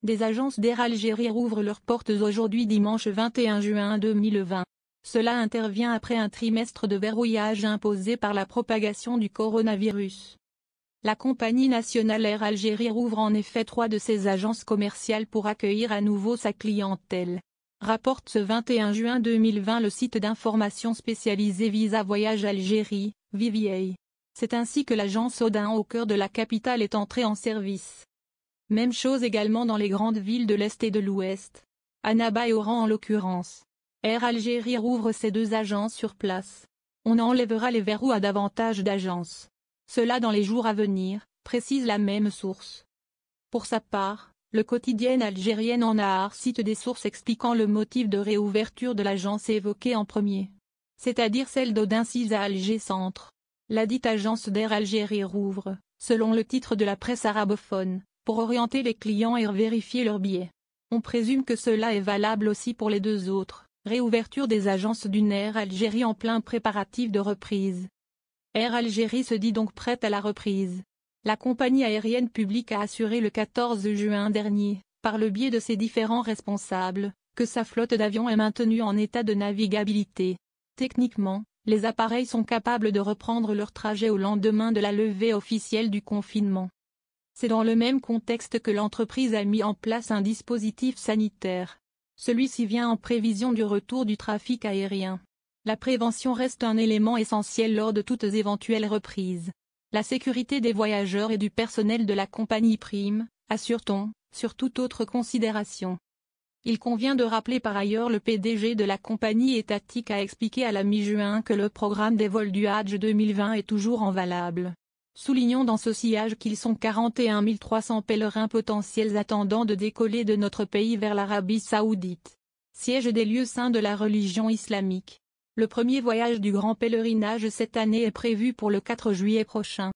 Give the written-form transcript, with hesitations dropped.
Des agences d'Air Algérie rouvrent leurs portes aujourd'hui dimanche 21 juin 2020. Cela intervient après un trimestre de verrouillage imposé par la propagation du coronavirus. La compagnie nationale Air Algérie rouvre en effet 3 de ses agences commerciales pour accueillir à nouveau sa clientèle. Rapporte ce 21 juin 2020 le site d'information spécialisé Visa Voyage Algérie, VVA. C'est ainsi que l'agence Odin au cœur de la capitale est entrée en service. Même chose également dans les grandes villes de l'Est et de l'Ouest. Annaba et Oran en l'occurrence. Air Algérie rouvre ses 2 agences sur place. On enlèvera les verrous à davantage d'agences. Cela dans les jours à venir, précise la même source. Pour sa part, le quotidien algérien En Nahar cite des sources expliquant le motif de réouverture de l'agence évoquée en premier. C'est-à-dire celle d'Odin 6 à Alger Centre. La dite agence d'Air Algérie rouvre, selon le titre de la presse arabophone, pour orienter les clients et vérifier leurs billets. On présume que cela est valable aussi pour les 2 autres. Réouverture des agences d'une Air Algérie en plein préparatif de reprise. Air Algérie se dit donc prête à la reprise. La compagnie aérienne publique a assuré le 14 juin dernier, par le biais de ses différents responsables, que sa flotte d'avions est maintenue en état de navigabilité. Techniquement, les appareils sont capables de reprendre leur trajet au lendemain de la levée officielle du confinement. C'est dans le même contexte que l'entreprise a mis en place un dispositif sanitaire. Celui-ci vient en prévision du retour du trafic aérien. La prévention reste un élément essentiel lors de toutes éventuelles reprises. La sécurité des voyageurs et du personnel de la compagnie prime, assure-t-on, sur toute autre considération. Il convient de rappeler par ailleurs le PDG de la compagnie étatique a expliqué à la mi-juin que le programme des vols du Hadj 2020 est toujours en valable. Soulignons dans ce sillage qu'ils sont 41 300 pèlerins potentiels attendant de décoller de notre pays vers l'Arabie Saoudite, siège des lieux saints de la religion islamique. Le premier voyage du grand pèlerinage cette année est prévu pour le 4 juillet prochain.